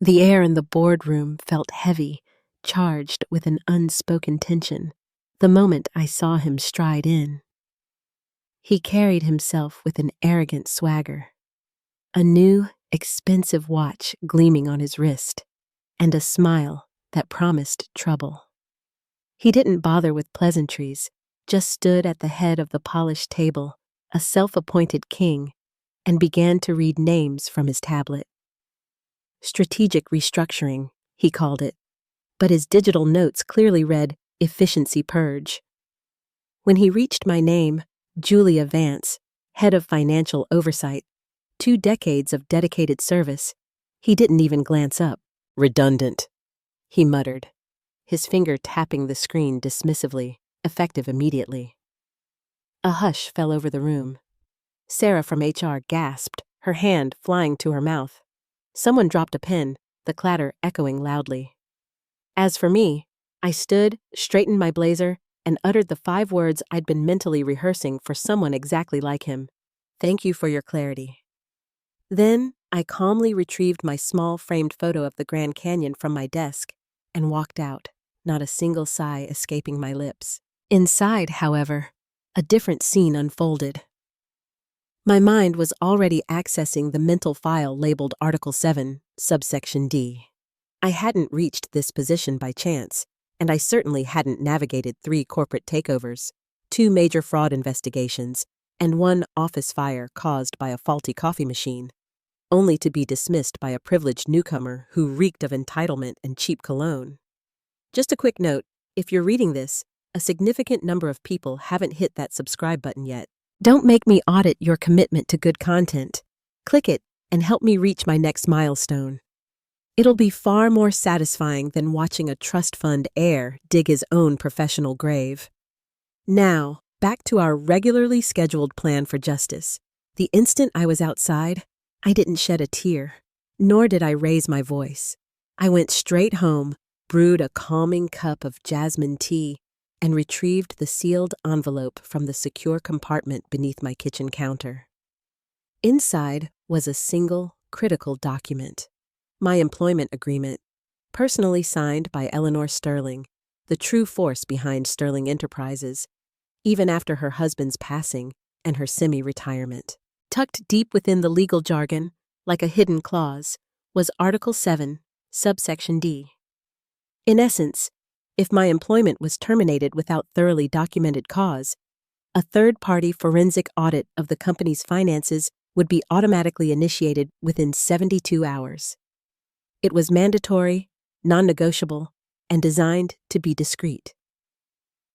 The air in the boardroom felt heavy, charged with an unspoken tension, the moment I saw him stride in. He carried himself with an arrogant swagger, a new, expensive watch gleaming on his wrist, and a smile that promised trouble. He didn't bother with pleasantries, just stood at the head of the polished table, a self-appointed king, and began to read names from his tablet. Strategic restructuring, he called it, but his digital notes clearly read efficiency purge. When he reached my name, Julia Vance, head of financial oversight, 2 decades of dedicated service, he didn't even glance up. Redundant, he muttered, his finger tapping the screen dismissively, effective immediately. A hush fell over the room. Sarah from HR gasped, her hand flying to her mouth. Someone dropped a pen, the clatter echoing loudly. As for me, I stood, straightened my blazer, and uttered the 5 words I'd been mentally rehearsing for someone exactly like him. Thank you for your clarity. Then, I calmly retrieved my small framed photo of the Grand Canyon from my desk and walked out, not a single sigh escaping my lips. Inside, however, a different scene unfolded. My mind was already accessing the mental file labeled Article 7, subsection D. I hadn't reached this position by chance, and I certainly hadn't navigated 3 corporate takeovers, 2 major fraud investigations, and 1 office fire caused by a faulty coffee machine, only to be dismissed by a privileged newcomer who reeked of entitlement and cheap cologne. Just a quick note, if you're reading this, a significant number of people haven't hit that subscribe button yet. Don't make me audit your commitment to good content. Click it and help me reach my next milestone. It'll be far more satisfying than watching a trust fund heir dig his own professional grave. Now, back to our regularly scheduled plan for justice. The instant I was outside, I didn't shed a tear, nor did I raise my voice. I went straight home, brewed a calming cup of jasmine tea, and retrieved the sealed envelope from the secure compartment beneath my kitchen counter. Inside was a single, critical document. My employment agreement, personally signed by Eleanor Sterling, the true force behind Sterling Enterprises, even after her husband's passing and her semi-retirement. Tucked deep within the legal jargon, like a hidden clause, was Article 7, subsection D. In essence, if my employment was terminated without thoroughly documented cause, a third-party forensic audit of the company's finances would be automatically initiated within 72 hours. It was mandatory, non-negotiable, and designed to be discreet.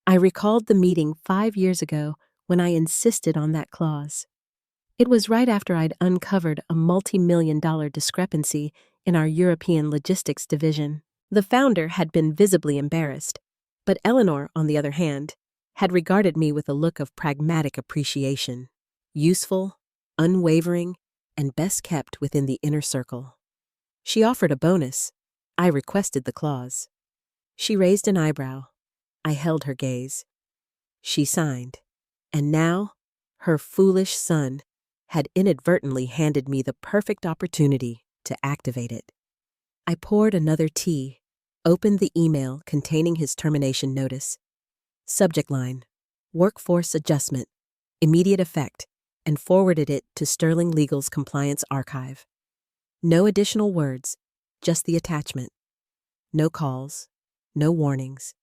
I recalled the meeting 5 years ago when I insisted on that clause. It was right after I'd uncovered a multi-million-dollar discrepancy in our European logistics division. The founder had been visibly embarrassed, but Eleanor, on the other hand, had regarded me with a look of pragmatic appreciation, useful, unwavering, and best kept within the inner circle. She offered a bonus. I requested the clause. She raised an eyebrow. I held her gaze. She signed, and now, her foolish son had inadvertently handed me the perfect opportunity to activate it. I poured another tea, opened the email containing his termination notice. Subject line, workforce adjustment, immediate effect, and forwarded it to Sterling Legal's compliance archive. No additional words, just the attachment. No calls, no warnings.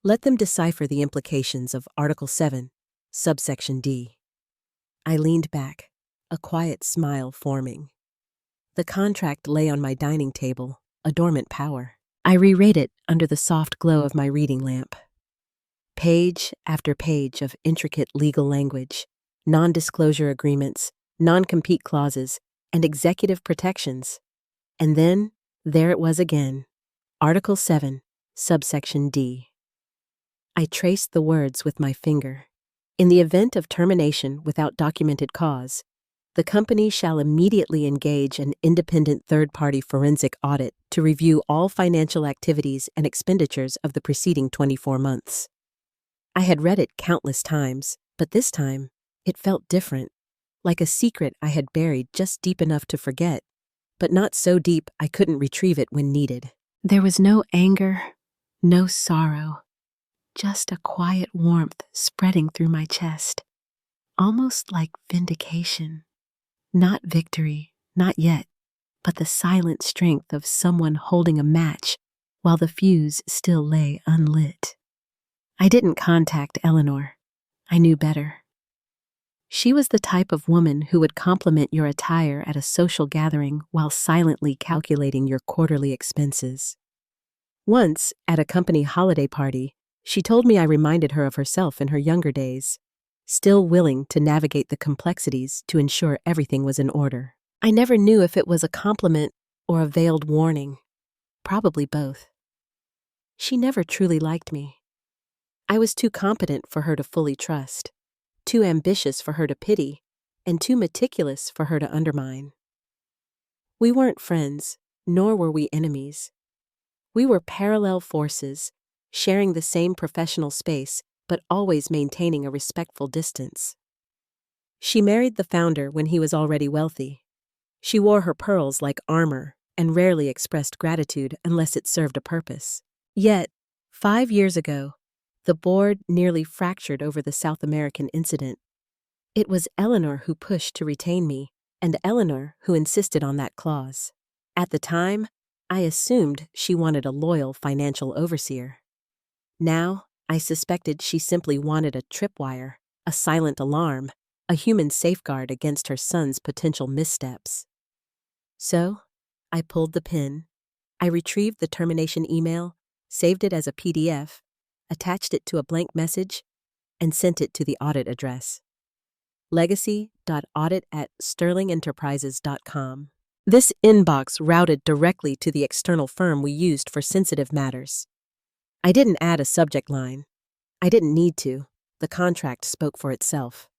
Let them decipher the implications of Article 7, subsection D. I leaned back, a quiet smile forming. The contract lay on my dining table, a dormant power. I reread it under the soft glow of my reading lamp. Page after page of intricate legal language, non-disclosure agreements, non-compete clauses, and executive protections. And then, there it was again, Article 7, subsection D. I traced the words with my finger. In the event of termination without documented cause, the company shall immediately engage an independent third-party forensic audit to review all financial activities and expenditures of the preceding 24 months. I had read it countless times, but this time, it felt different, like a secret I had buried just deep enough to forget, but not so deep I couldn't retrieve it when needed. There was no anger, no sorrow, just a quiet warmth spreading through my chest, almost like vindication. Not victory, not yet, but the silent strength of someone holding a match while the fuse still lay unlit. I didn't contact Eleanor. I knew better. She was the type of woman who would compliment your attire at a social gathering while silently calculating your quarterly expenses. Once, at a company holiday party, she told me I reminded her of herself in her younger days, still willing to navigate the complexities to ensure everything was in order. I never knew if it was a compliment or a veiled warning. Probably both. She never truly liked me. I was too competent for her to fully trust, too ambitious for her to pity, and too meticulous for her to undermine. We weren't friends, nor were we enemies. We were parallel forces, sharing the same professional space, but always maintaining a respectful distance. She married the founder when he was already wealthy. She wore her pearls like armor and rarely expressed gratitude unless it served a purpose. Yet, 5 years ago, the board nearly fractured over the South American incident. It was Eleanor who pushed to retain me, and Eleanor who insisted on that clause. At the time, I assumed she wanted a loyal financial overseer. Now, I suspected she simply wanted a tripwire, a silent alarm, a human safeguard against her son's potential missteps. So, I pulled the pin. I retrieved the termination email, saved it as a PDF, attached it to a blank message, and sent it to the audit address: legacy.audit@sterlingenterprises.com. This inbox routed directly to the external firm we used for sensitive matters. I didn't add a subject line. I didn't need to. The contract spoke for itself.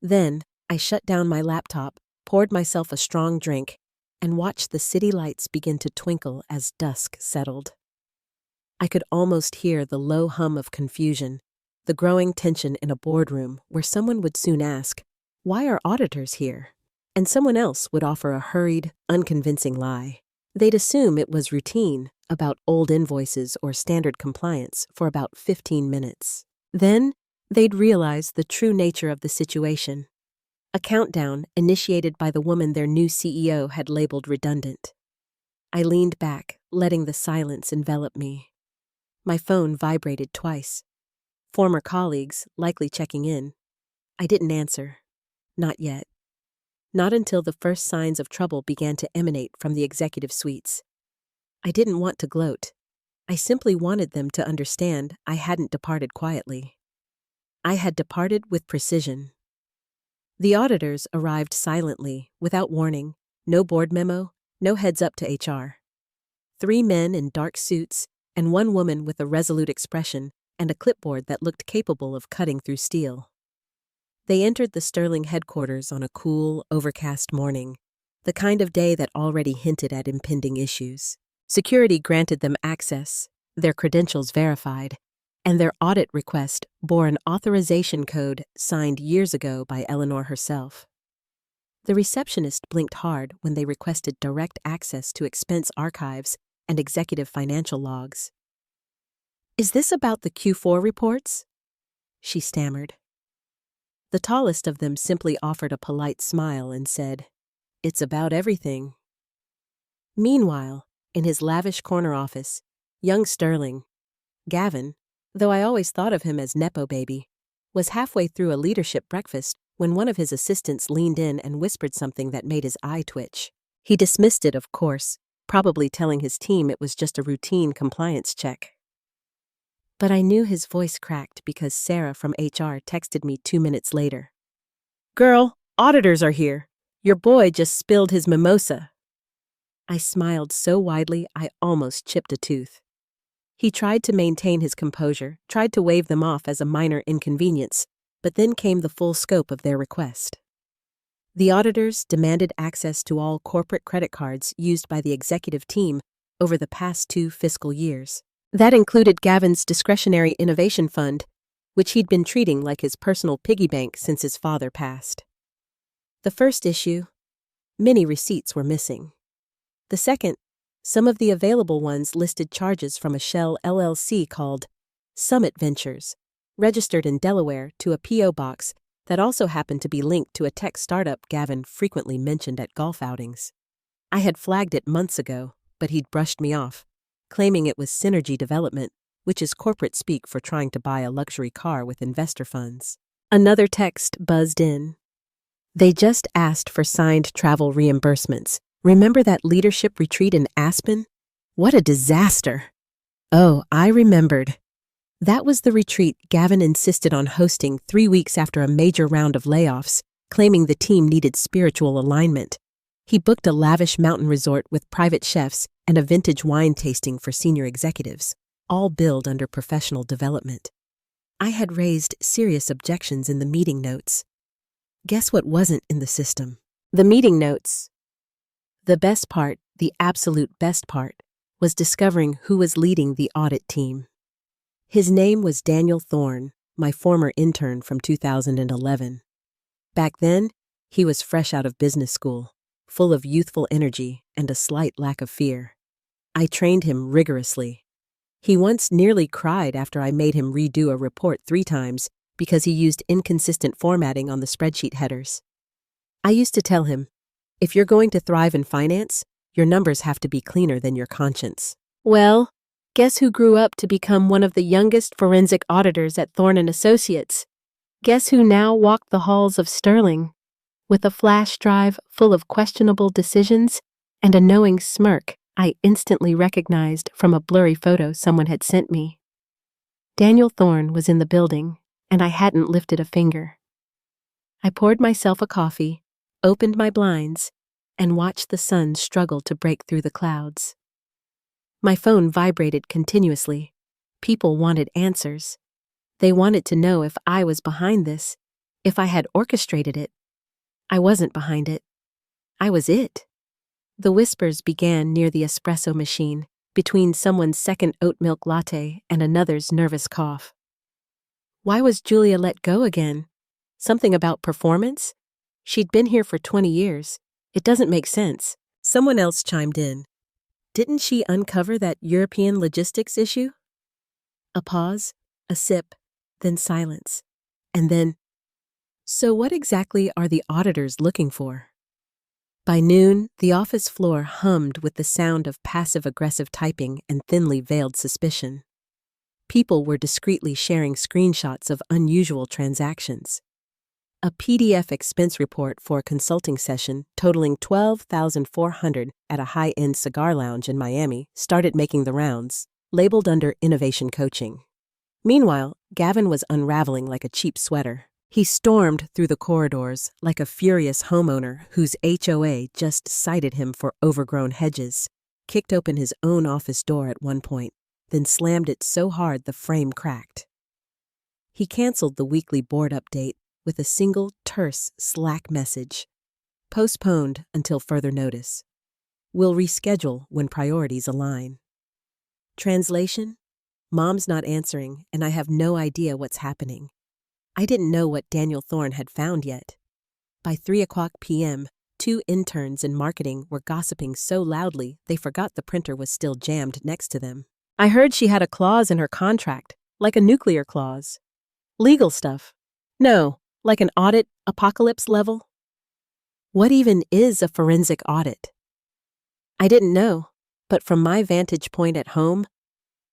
Then, I shut down my laptop, poured myself a strong drink, and watched the city lights begin to twinkle as dusk settled. I could almost hear the low hum of confusion, the growing tension in a boardroom where someone would soon ask, "Why are auditors here?" And someone else would offer a hurried, unconvincing lie. They'd assume it was routine, about old invoices or standard compliance, for about 15 minutes. Then, they'd realize the true nature of the situation. A countdown initiated by the woman their new CEO had labeled redundant. I leaned back, letting the silence envelop me. My phone vibrated twice. Former colleagues, likely checking in. I didn't answer. Not yet. Not until the first signs of trouble began to emanate from the executive suites. I didn't want to gloat. I simply wanted them to understand I hadn't departed quietly. I had departed with precision. The auditors arrived silently, without warning, no board memo, no heads up to HR. 3 men in dark suits, and 1 woman with a resolute expression and a clipboard that looked capable of cutting through steel. They entered the Sterling headquarters on a cool, overcast morning, the kind of day that already hinted at impending issues. Security granted them access, their credentials verified, and their audit request bore an authorization code signed years ago by Eleanor herself. The receptionist blinked hard when they requested direct access to expense archives and executive financial logs. "Is this about the Q4 reports?" she stammered. The tallest of them simply offered a polite smile and said, "It's about everything." Meanwhile, in his lavish corner office, young Sterling, Gavin, though I always thought of him as Nepo baby, was halfway through a leadership breakfast when one of his assistants leaned in and whispered something that made his eye twitch. He dismissed it, of course, probably telling his team it was just a routine compliance check. But I knew his voice cracked because Sarah from HR texted me 2 minutes later. "Girl, auditors are here. Your boy just spilled his mimosa." I smiled so widely I almost chipped a tooth. He tried to maintain his composure, tried to wave them off as a minor inconvenience, but then came the full scope of their request. The auditors demanded access to all corporate credit cards used by the executive team over the past 2 fiscal years. That included Gavin's discretionary innovation fund, which he'd been treating like his personal piggy bank since his father passed. The first issue, many receipts were missing. The second, some of the available ones listed charges from a shell LLC called Summit Ventures, registered in Delaware to a P.O. box that also happened to be linked to a tech startup Gavin frequently mentioned at golf outings. I had flagged it months ago, but he'd brushed me off, claiming it was synergy development, which is corporate speak for trying to buy a luxury car with investor funds. Another text buzzed in. They just asked for signed travel reimbursements. Remember that leadership retreat in Aspen? What a disaster! Oh, I remembered. That was the retreat Gavin insisted on hosting 3 weeks after a major round of layoffs, claiming the team needed spiritual alignment. He booked a lavish mountain resort with private chefs and a vintage wine tasting for senior executives, all billed under professional development. I had raised serious objections in the meeting notes. Guess what wasn't in the system? The meeting notes. The best part, the absolute best part, was discovering who was leading the audit team. His name was Daniel Thorne, my former intern from 2011. Back then, he was fresh out of business school, full of youthful energy and a slight lack of fear. I trained him rigorously. He once nearly cried after I made him redo a report 3 times because he used inconsistent formatting on the spreadsheet headers. I used to tell him, if you're going to thrive in finance, your numbers have to be cleaner than your conscience. Well, guess who grew up to become one of the youngest forensic auditors at Thorne & Associates? Guess who now walked the halls of Sterling? With a flash drive full of questionable decisions and a knowing smirk I instantly recognized from a blurry photo someone had sent me. Daniel Thorne was in the building, and I hadn't lifted a finger. I poured myself a coffee, opened my blinds, and watched the sun struggle to break through the clouds. My phone vibrated continuously. People wanted answers. They wanted to know if I was behind this, if I had orchestrated it. I wasn't behind it. I was it. The whispers began near the espresso machine, between someone's second oat milk latte and another's nervous cough. Why was Julia let go again? Something about performance? She'd been here for 20 years. It doesn't make sense. Someone else chimed in. Didn't she uncover that European logistics issue? A pause, a sip, then silence. And then, so what exactly are the auditors looking for? By noon, the office floor hummed with the sound of passive-aggressive typing and thinly veiled suspicion. People were discreetly sharing screenshots of unusual transactions. A PDF expense report for a consulting session totaling $12,400 at a high-end cigar lounge in Miami started making the rounds, labeled under Innovation Coaching. Meanwhile, Gavin was unraveling like a cheap sweater. He stormed through the corridors like a furious homeowner whose HOA just cited him for overgrown hedges, kicked open his own office door at one point, then slammed it so hard the frame cracked. He canceled the weekly board update with a single terse Slack message. Postponed until further notice. We'll reschedule when priorities align. Translation? Mom's not answering, and I have no idea what's happening. I didn't know what Daniel Thorne had found yet. By 3:00 p.m., 2 interns in marketing were gossiping so loudly they forgot the printer was still jammed next to them. I heard she had a clause in her contract, like a nuclear clause. Legal stuff. No, like an audit apocalypse level. What even is a forensic audit? I didn't know, but from my vantage point at home,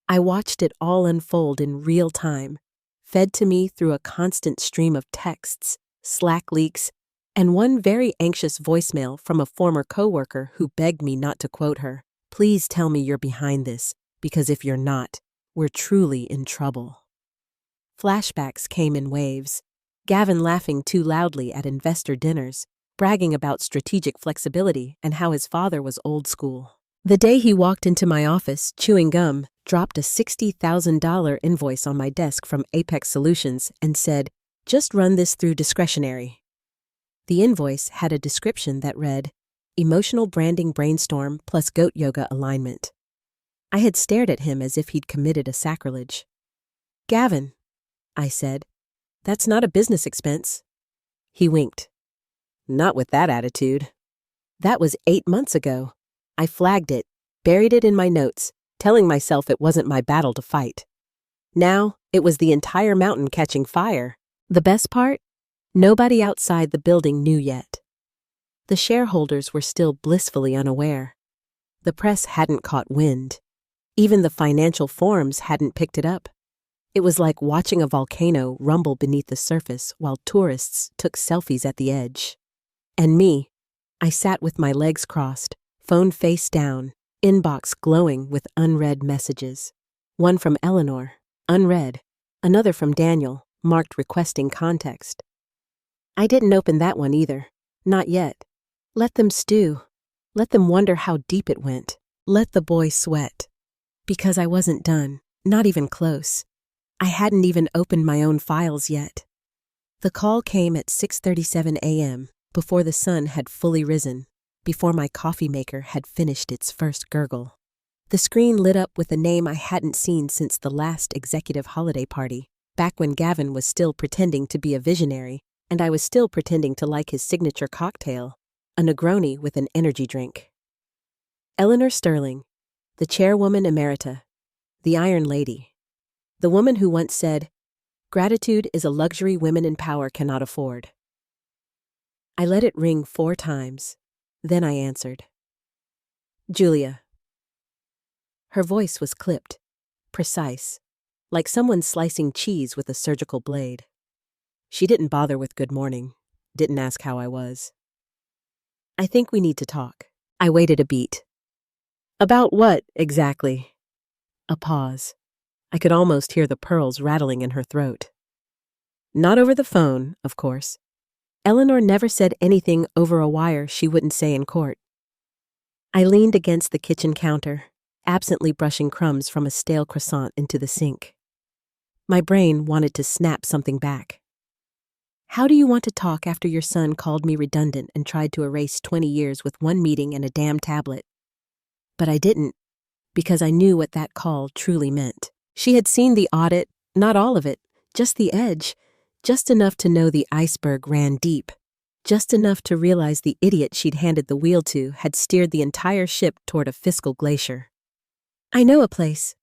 I watched it all unfold in real time, fed to me through a constant stream of texts, Slack leaks, and one very anxious voicemail from a former coworker who begged me not to quote her. Please tell me you're behind this, because if you're not, we're truly in trouble. Flashbacks came in waves. Gavin laughing too loudly at investor dinners, bragging about strategic flexibility and how his father was old school. The day he walked into my office, chewing gum, dropped a $60,000 invoice on my desk from Apex Solutions and said, "Just run this through discretionary." The invoice had a description that read, "Emotional branding brainstorm plus goat yoga alignment." I had stared at him as if he'd committed a sacrilege. "Gavin," I said, "that's not a business expense." He winked. "Not with that attitude." That was 8 months ago. I flagged it, buried it in my notes, telling myself it wasn't my battle to fight. Now, it was the entire mountain catching fire. The best part? Nobody outside the building knew yet. The shareholders were still blissfully unaware. The press hadn't caught wind. Even the financial forums hadn't picked it up. It was like watching a volcano rumble beneath the surface while tourists took selfies at the edge. And me, I sat with my legs crossed, phone face down, inbox glowing with unread messages. One from Eleanor, unread. Another from Daniel, marked requesting context. I didn't open that one either. Not yet. Let them stew. Let them wonder how deep it went. Let the boy sweat. Because I wasn't done, not even close. I hadn't even opened my own files yet. The call came at 6:37 a.m., before the sun had fully risen, before my coffee maker had finished its first gurgle. The screen lit up with a name I hadn't seen since the last executive holiday party, back when Gavin was still pretending to be a visionary, and I was still pretending to like his signature cocktail, a Negroni with an energy drink. Eleanor Sterling, the chairwoman emerita, the Iron Lady, the woman who once said, "Gratitude is a luxury women in power cannot afford." I let it ring 4 times. Then I answered. Julia. Her voice was clipped, precise, like someone slicing cheese with a surgical blade. She didn't bother with good morning, didn't ask how I was. I think we need to talk. I waited a beat. About what, exactly? A pause. I could almost hear the pearls rattling in her throat. Not over the phone, of course. Eleanor never said anything over a wire she wouldn't say in court. I leaned against the kitchen counter, absently brushing crumbs from a stale croissant into the sink. My brain wanted to snap something back. How do you want to talk after your son called me redundant and tried to erase 20 years with one meeting and a damn tablet? But I didn't, because I knew what that call truly meant. She had seen the audit, not all of it, just the edge, just enough to know the iceberg ran deep, just enough to realize the idiot she'd handed the wheel to had steered the entire ship toward a fiscal glacier. I know a place,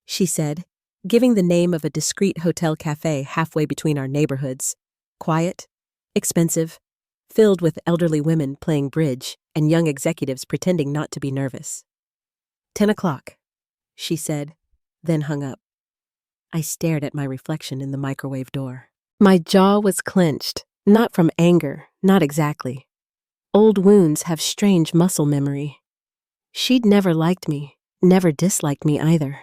she said, giving the name of a discreet hotel cafe halfway between our neighborhoods. Quiet, expensive, filled with elderly women playing bridge and young executives pretending not to be nervous. 10 o'clock, she said, then hung up. I stared at my reflection in the microwave door. My jaw was clenched, not from anger, not exactly. Old wounds have strange muscle memory. She'd never liked me, never disliked me either.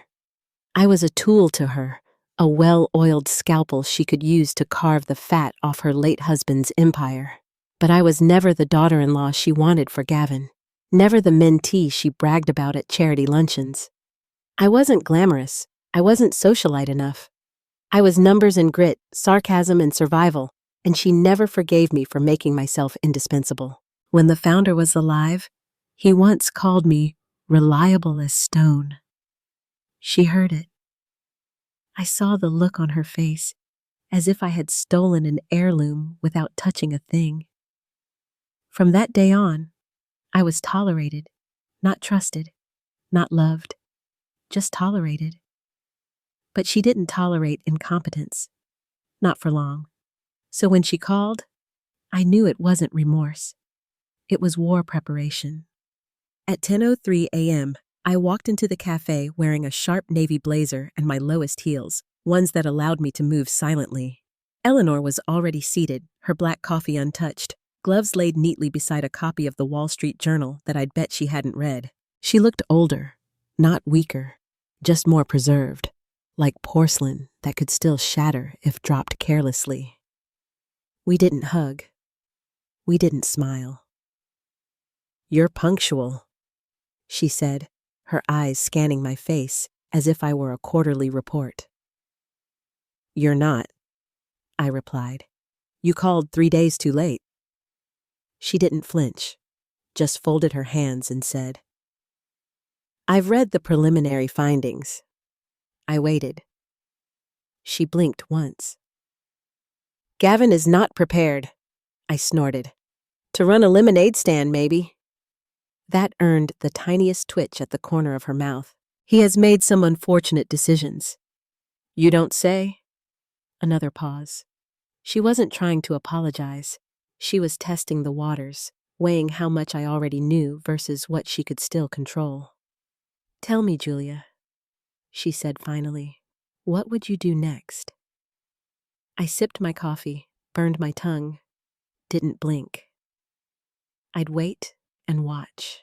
I was a tool to her, a well-oiled scalpel she could use to carve the fat off her late husband's empire. But I was never the daughter-in-law she wanted for Gavin, never the mentee she bragged about at charity luncheons. I wasn't glamorous, I wasn't socialite enough. I was numbers and grit, sarcasm and survival, and she never forgave me for making myself indispensable. When the founder was alive, he once called me reliable as stone. She heard it. I saw the look on her face, as if I had stolen an heirloom without touching a thing. From that day on, I was tolerated, not trusted, not loved, just tolerated. But she didn't tolerate incompetence, not for long. So when she called, I knew it wasn't remorse. It was war preparation. At 10:03 a.m., I walked into the cafe wearing a sharp navy blazer and my lowest heels, ones that allowed me to move silently. Eleanor was already seated, her black coffee untouched, gloves laid neatly beside a copy of the Wall Street Journal that I'd bet she hadn't read. She looked older, not weaker, just more preserved, like porcelain that could still shatter if dropped carelessly. We didn't hug. We didn't smile. "You're punctual," she said, her eyes scanning my face as if I were a quarterly report. "You're not," I replied. "You called 3 days too late." She didn't flinch, just folded her hands and said, "I've read the preliminary findings." I waited. She blinked once. "Gavin is not prepared," I snorted. "To run a lemonade stand, maybe." That earned the tiniest twitch at the corner of her mouth. He has made some unfortunate decisions. You don't say? Another pause. She wasn't trying to apologize. She was testing the waters, weighing how much I already knew versus what she could still control. Tell me, Julia, she said finally, what would you do next? I sipped my coffee, burned my tongue, didn't blink. I'd wait and watch.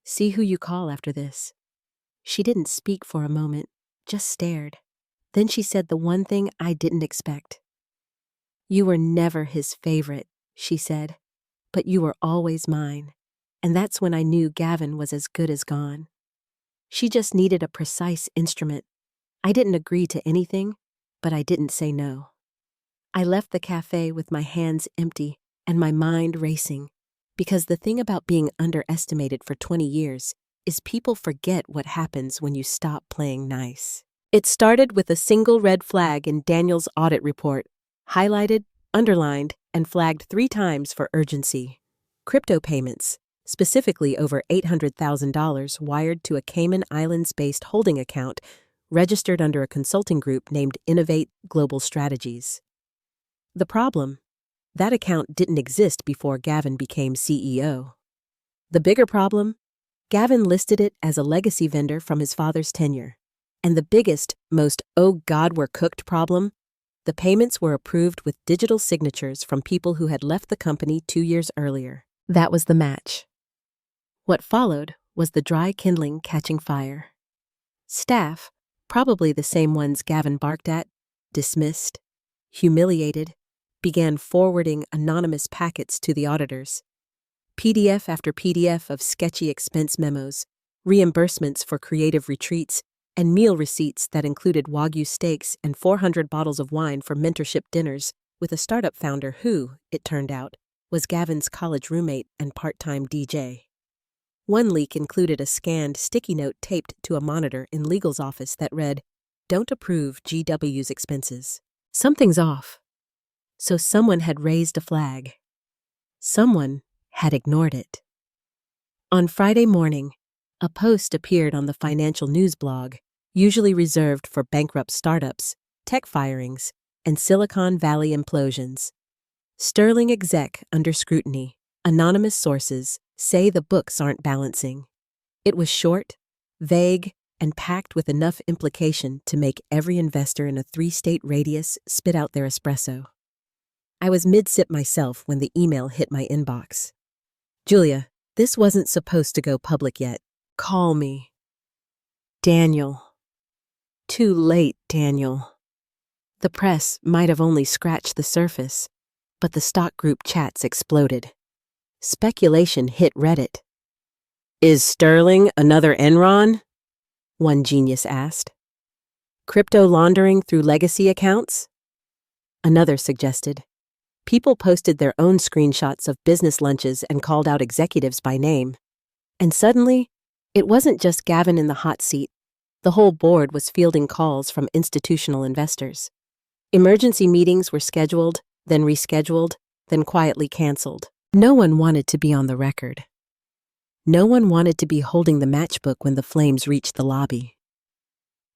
See who you call after this. She didn't speak for a moment, just stared. Then she said the one thing I didn't expect. You were never his favorite, she said, but you were always mine. And that's when I knew Gavin was as good as gone. She just needed a precise instrument. I didn't agree to anything, but I didn't say no. I left the cafe with my hands empty and my mind racing, because the thing about being underestimated for 20 years is people forget what happens when you stop playing nice. It started with a single red flag in Daniel's audit report, highlighted, underlined, and flagged 3 times for urgency. Crypto payments, specifically over $800,000 wired to a Cayman Islands-based holding account registered under a consulting group named Innovate Global Strategies. The problem? That account didn't exist before Gavin became CEO. The bigger problem? Gavin listed it as a legacy vendor from his father's tenure. And the biggest, most oh God we're cooked problem? The payments were approved with digital signatures from people who had left the company 2 years earlier. That was the match. What followed was the dry kindling catching fire. Staff, probably the same ones Gavin barked at, dismissed, humiliated, began forwarding anonymous packets to the auditors. PDF after PDF of sketchy expense memos, reimbursements for creative retreats, and meal receipts that included Wagyu steaks and 400 bottles of wine for mentorship dinners with a startup founder who, it turned out, was Gavin's college roommate and part-time DJ. One leak included a scanned sticky note taped to a monitor in legal's office that read, "Don't approve GW's expenses." Something's off. So someone had raised a flag. Someone had ignored it. On Friday morning, a post appeared on the financial news blog, usually reserved for bankrupt startups, tech firings, and Silicon Valley implosions. Sterling exec under scrutiny. Anonymous sources say the books aren't balancing. It was short, vague, and packed with enough implication to make every investor in a 3-state radius spit out their espresso. I was mid-sip myself when the email hit my inbox. Julia, this wasn't supposed to go public yet. Call me. Daniel. Too late, Daniel. The press might have only scratched the surface, but the stock group chats exploded. Speculation hit Reddit. Is Sterling another Enron? One genius asked. Crypto laundering through legacy accounts? Another suggested. People posted their own screenshots of business lunches and called out executives by name. And suddenly, it wasn't just Gavin in the hot seat. The whole board was fielding calls from institutional investors. Emergency meetings were scheduled, then rescheduled, then quietly canceled. No one wanted to be on the record. No one wanted to be holding the matchbook when the flames reached the lobby.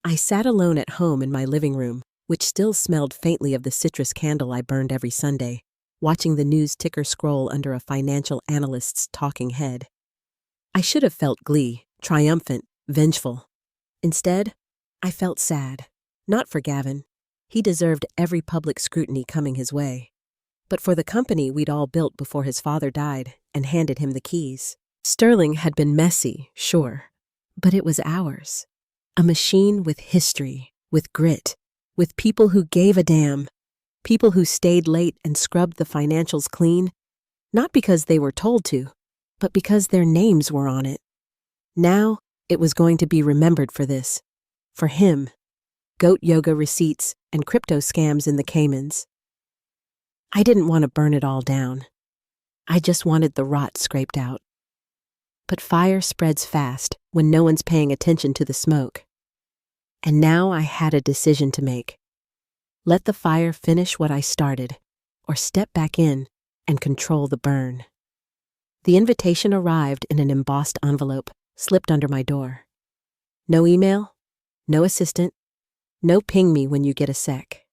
I sat alone at home in my living room, which still smelled faintly of the citrus candle I burned every Sunday, watching the news ticker scroll under a financial analyst's talking head. I should have felt glee, triumphant, vengeful. Instead, I felt sad. Not for Gavin. He deserved every public scrutiny coming his way. But for the company we'd all built before his father died and handed him the keys. Sterling had been messy, sure, but it was ours. A machine with history, with grit, with people who gave a damn, people who stayed late and scrubbed the financials clean, not because they were told to, but because their names were on it. Now, it was going to be remembered for this. For him. Goat yoga receipts and crypto scams in the Caymans. I didn't want to burn it all down. I just wanted the rot scraped out. But fire spreads fast when no one's paying attention to the smoke. And now I had a decision to make. Let the fire finish what I started, or step back in and control the burn. The invitation arrived in an embossed envelope, slipped under my door. No email, no assistant, no ping me when you get a sec.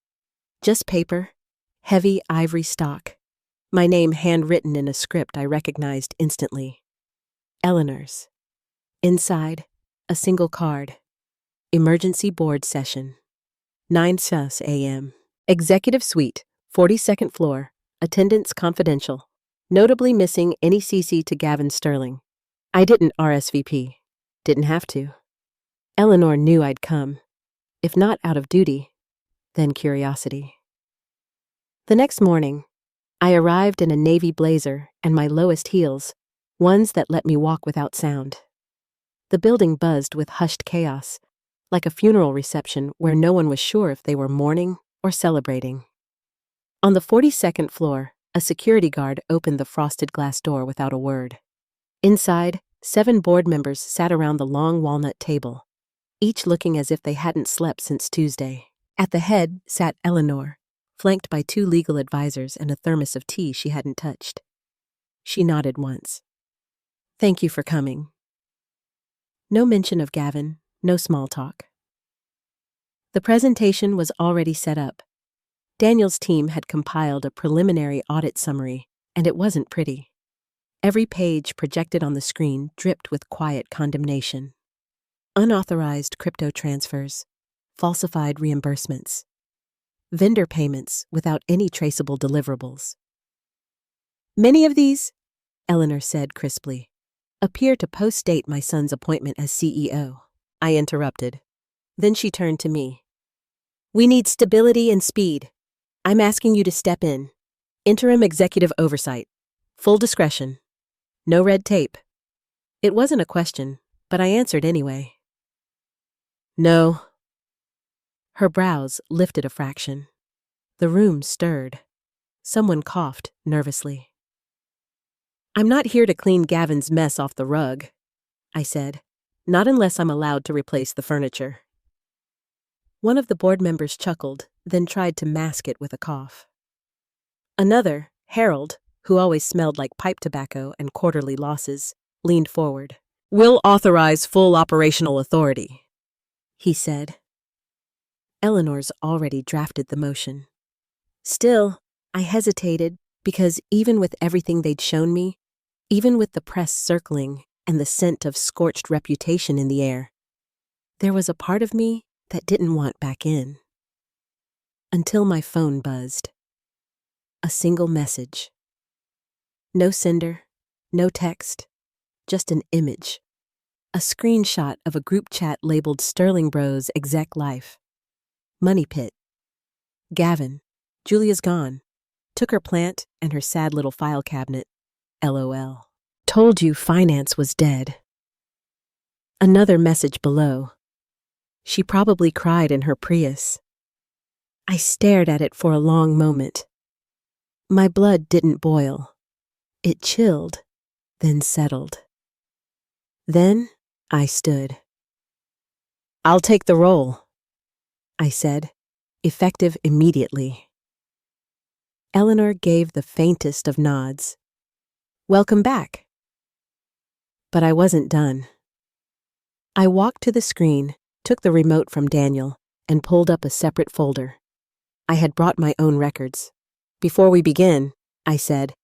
Just paper, heavy ivory stock. My name handwritten in a script I recognized instantly. Eleanor's. Inside, a single card. Emergency board session. 9 a.m. Executive suite, 42nd floor. Attendance confidential. Notably missing any CC to Gavin Sterling. I didn't RSVP. Didn't have to. Eleanor knew I'd come. If not out of duty, then curiosity. The next morning, I arrived in a navy blazer and my lowest heels, ones that let me walk without sound. The building buzzed with hushed chaos, like a funeral reception where no one was sure if they were mourning or celebrating. On the 42nd floor, a security guard opened the frosted glass door without a word. Inside, 7 board members sat around the long walnut table, each looking as if they hadn't slept since Tuesday. At the head sat Eleanor, flanked by 2 legal advisors and a thermos of tea she hadn't touched. She nodded once. Thank you for coming. No mention of Gavin, no small talk. The presentation was already set up. Daniel's team had compiled a preliminary audit summary, and it wasn't pretty. Every page projected on the screen dripped with quiet condemnation. Unauthorized crypto transfers, falsified reimbursements, vendor payments without any traceable deliverables. Many of these, Eleanor said crisply, appear to post-date my son's appointment as CEO. I interrupted. Then she turned to me. We need stability and speed. I'm asking you to step in. Interim executive oversight. Full discretion. No red tape. It wasn't a question, but I answered anyway. No. Her brows lifted a fraction. The room stirred. Someone coughed nervously. I'm not here to clean Gavin's mess off the rug, I said. Not unless I'm allowed to replace the furniture. One of the board members chuckled, then tried to mask it with a cough. Another, Harold, who always smelled like pipe tobacco and quarterly losses, leaned forward. We'll authorize full operational authority, he said. Eleanor's already drafted the motion. Still, I hesitated because even with everything they'd shown me, even with the press circling and the scent of scorched reputation in the air, there was a part of me that didn't want back in. Until my phone buzzed. A single message. No sender, no text, just an image. A screenshot of a group chat labeled Sterling Bros Exec Life. Money Pit. Gavin. Julia's gone. Took her plant and her sad little file cabinet. LOL. Told you finance was dead. Another message below. She probably cried in her Prius. I stared at it for a long moment. My blood didn't boil. It chilled, then settled. Then I stood. I'll take the role, I said, effective immediately. Eleanor gave the faintest of nods. Welcome back. But I wasn't done. I walked to the screen, took the remote from Daniel, and pulled up a separate folder. I had brought my own records. Before we begin, I said,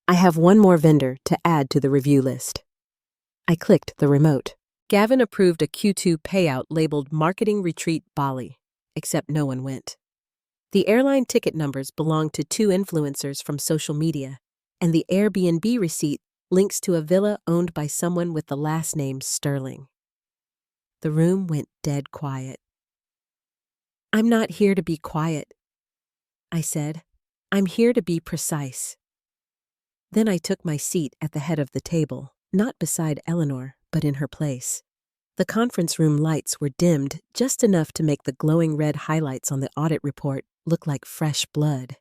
I have one more vendor to add to the review list. I clicked the remote. Gavin approved a Q2 payout labeled Marketing Retreat Bali, except no one went. The airline ticket numbers belonged to 2 influencers from social media, and the Airbnb receipt links to a villa owned by someone with the last name Sterling. The room went dead quiet. I'm not here to be quiet, I said. I'm here to be precise. Then I took my seat at the head of the table, not beside Eleanor, but in her place. The conference room lights were dimmed just enough to make the glowing red highlights on the audit report look like fresh blood.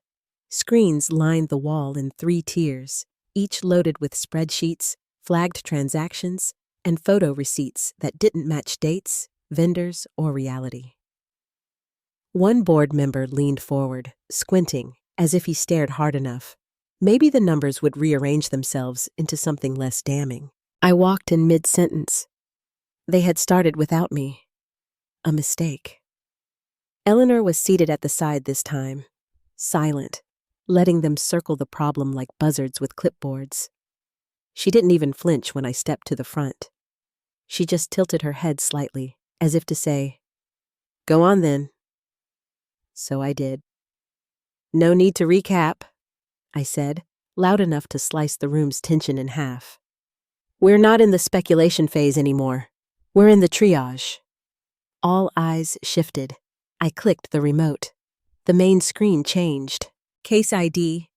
Screens lined the wall in 3 tiers, each loaded with spreadsheets, flagged transactions, and photo receipts that didn't match dates, vendors, or reality. One board member leaned forward, squinting, as if he stared hard enough. Maybe the numbers would rearrange themselves into something less damning. I walked in mid-sentence. They had started without me. A mistake. Eleanor was seated at the side this time, silent, letting them circle the problem like buzzards with clipboards. She didn't even flinch when I stepped to the front. She just tilted her head slightly, as if to say, "Go on then." So I did. "No need to recap," I said, loud enough to slice the room's tension in half. "We're not in the speculation phase anymore. We're in the triage." All eyes shifted. I clicked the remote. The main screen changed. Case ID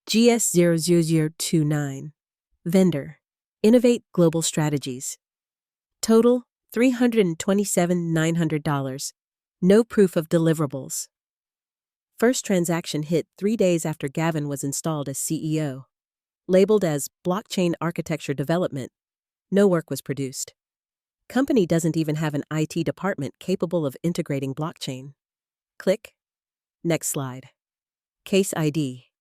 GS00029. Vendor Innovate Global Strategies. Total $327,900. No proof of deliverables. First transaction hit 3 days after Gavin was installed as CEO. Labeled as Blockchain Architecture Development, no work was produced. Company doesn't even have an IT department capable of integrating blockchain. Click. Next slide. Case ID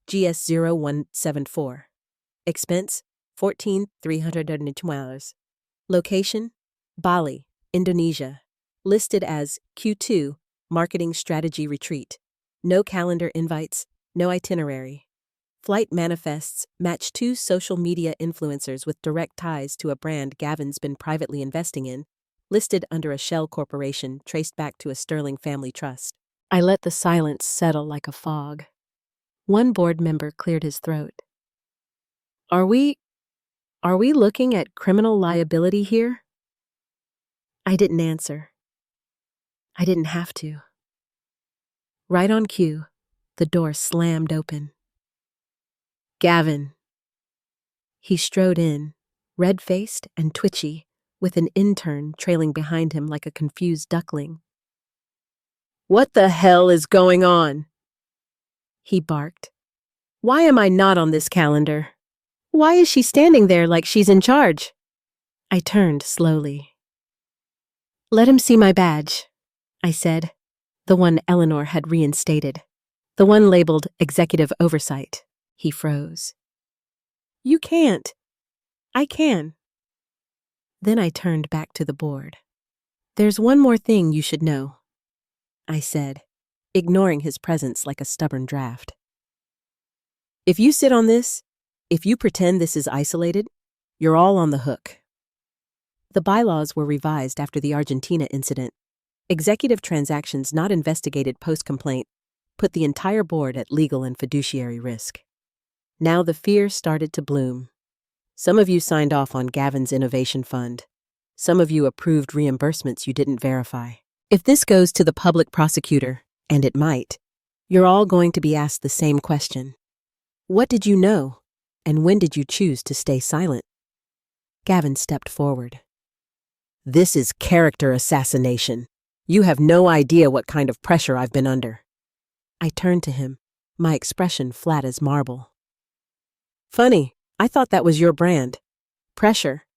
GS0174. Expense $14,320. Location Bali, Indonesia. Listed as Q2 Marketing Strategy Retreat. No calendar invites, no itinerary. Flight manifests match 2 social media influencers with direct ties to a brand Gavin's been privately investing in, listed under a shell corporation traced back to a Sterling family trust. I let the silence settle like a fog. One board member cleared his throat. Are we looking at criminal liability here?" I didn't answer. I didn't have to. Right on cue, the door slammed open. "Gavin." He strode in, red-faced and twitchy, with an intern trailing behind him like a confused duckling. "What the hell is going on?" he barked. "Why am I not on this calendar? Why is she standing there like she's in charge?" I turned slowly. "Let him see my badge," I said, the one Eleanor had reinstated, the one labeled Executive Oversight. He froze. "You can't." "I can." Then I turned back to the board. "There's one more thing you should know," I said, ignoring his presence like a stubborn draft. "If you sit on this, if you pretend this is isolated, you're all on the hook." The bylaws were revised after the Argentina incident. Executive transactions not investigated post-complaint put the entire board at legal and fiduciary risk. Now the fear started to bloom. Some of you signed off on Gavin's innovation fund. Some of you approved reimbursements you didn't verify. If this goes to the public prosecutor, and it might, you're all going to be asked the same question. What did you know, and when did you choose to stay silent? Gavin stepped forward. "This is character assassination. You have no idea what kind of pressure I've been under." I turned to him, my expression flat as marble. "Funny, I thought that was your brand. Pressure.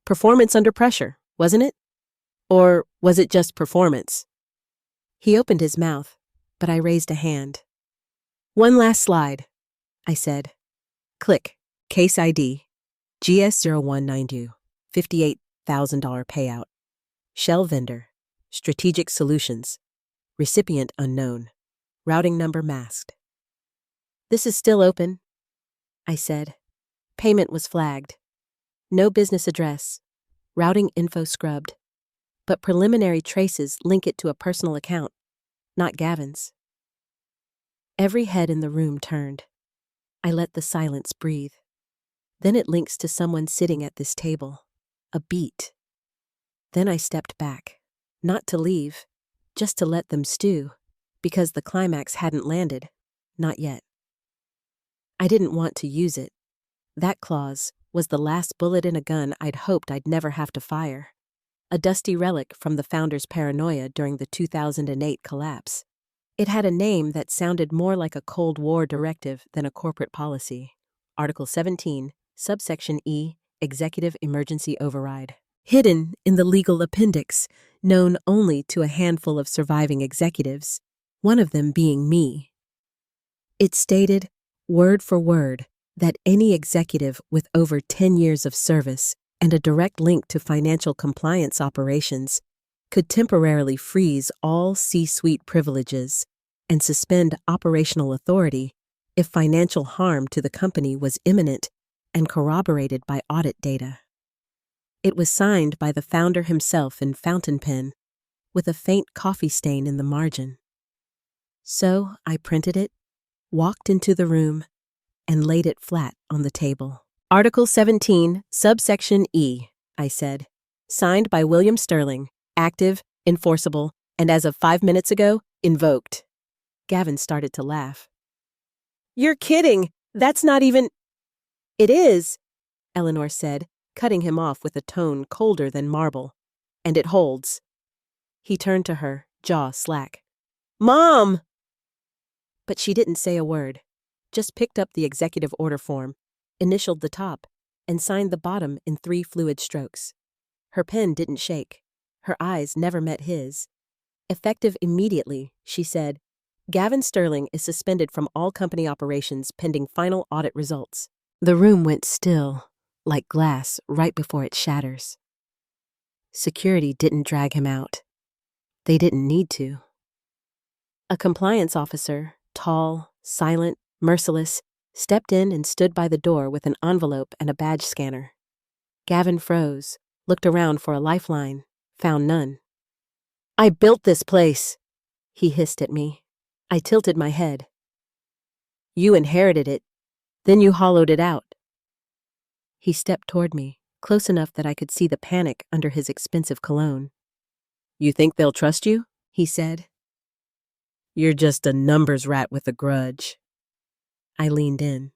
Performance under pressure, wasn't it? Or was it just performance?" He opened his mouth, but I raised a hand. "One last slide," I said. Click. Case ID GS0192. $58,000 payout. Shell vendor. Strategic Solutions. Recipient unknown. Routing number masked. "This is still open," I said. Payment was flagged. No business address. Routing info scrubbed. But preliminary traces link it to a personal account, not Gavin's. Every head in the room turned. I let the silence breathe. Then it links to someone sitting at this table. A beat. Then I stepped back. Not to leave, just to let them stew, because the climax hadn't landed. Not yet. I didn't want to use it. That clause was the last bullet in a gun I'd hoped I'd never have to fire. A dusty relic from the founder's paranoia during the 2008 collapse. It had a name that sounded more like a Cold War directive than a corporate policy. Article 17, subsection E, Executive Emergency Override. Hidden in the legal appendix, known only to a handful of surviving executives, one of them being me. It stated, word for word, that any executive with over 10 years of service and a direct link to financial compliance operations could temporarily freeze all C-suite privileges and suspend operational authority if financial harm to the company was imminent and corroborated by audit data. It was signed by the founder himself in fountain pen, with a faint coffee stain in the margin. So I printed it, walked into the room, and laid it flat on the table. Article 17, subsection E, I said. Signed by William Sterling, active, enforceable, and as of 5 minutes ago, invoked. Gavin started to laugh. You're kidding! That's not even— It is, Eleanor said, cutting him off with a tone colder than marble. And it holds. He turned to her, jaw slack. Mom! But she didn't say a word, just picked up the executive order form, initialed the top, and signed the bottom in 3 fluid strokes. Her pen didn't shake. Her eyes never met his. Effective immediately, she said, Gavin Sterling is suspended from all company operations pending final audit results. The room went still, like glass right before it shatters. Security didn't drag him out. They didn't need to. A compliance officer, tall, silent, merciless, stepped in and stood by the door with an envelope and a badge scanner. Gavin froze, looked around for a lifeline, found none. I built this place, he hissed at me. I tilted my head. You inherited it, then you hollowed it out. He stepped toward me, close enough that I could see the panic under his expensive cologne. You think they'll trust you? He said. You're just a numbers rat with a grudge. I leaned in.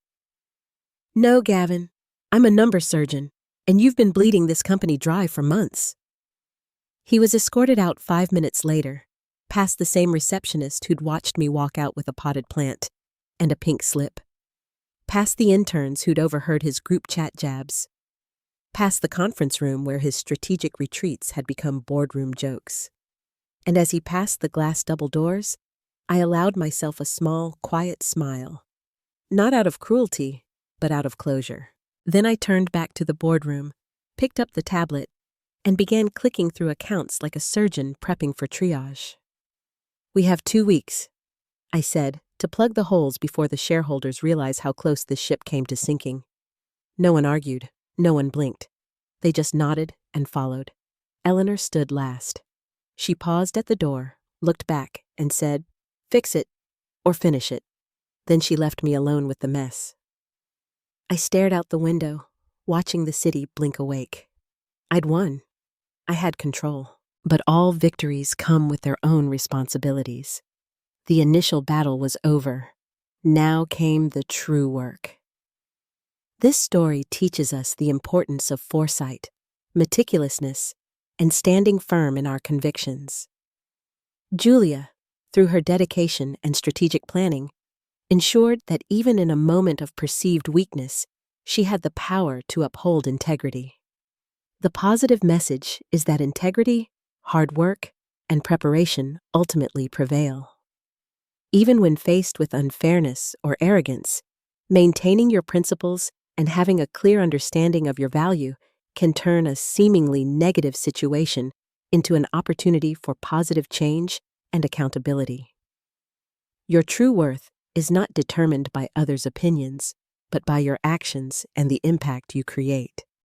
No, Gavin, I'm a numbers surgeon, and you've been bleeding this company dry for months. He was escorted out 5 minutes later, past the same receptionist who'd watched me walk out with a potted plant and a pink slip, past the interns who'd overheard his group chat jabs, past the conference room where his strategic retreats had become boardroom jokes. And as he passed the glass double doors, I allowed myself a small, quiet smile, not out of cruelty, but out of closure. Then I turned back to the boardroom, picked up the tablet, and began clicking through accounts like a surgeon prepping for triage. We have 2 weeks, I said, to plug the holes before the shareholders realize how close this ship came to sinking. No one argued, no one blinked. They just nodded and followed. Eleanor stood last. She paused at the door, looked back, and said, Fix it, or finish it. Then she left me alone with the mess. I stared out the window, watching the city blink awake. I'd won. I had control. But all victories come with their own responsibilities. The initial battle was over. Now came the true work. This story teaches us the importance of foresight, meticulousness, and standing firm in our convictions. Julia, through her dedication and strategic planning, ensured that even in a moment of perceived weakness, she had the power to uphold integrity. The positive message is that integrity, hard work, and preparation ultimately prevail. Even when faced with unfairness or arrogance, maintaining your principles and having a clear understanding of your value can turn a seemingly negative situation into an opportunity for positive change and accountability. Your true worth is not determined by others' opinions, but by your actions and the impact you create.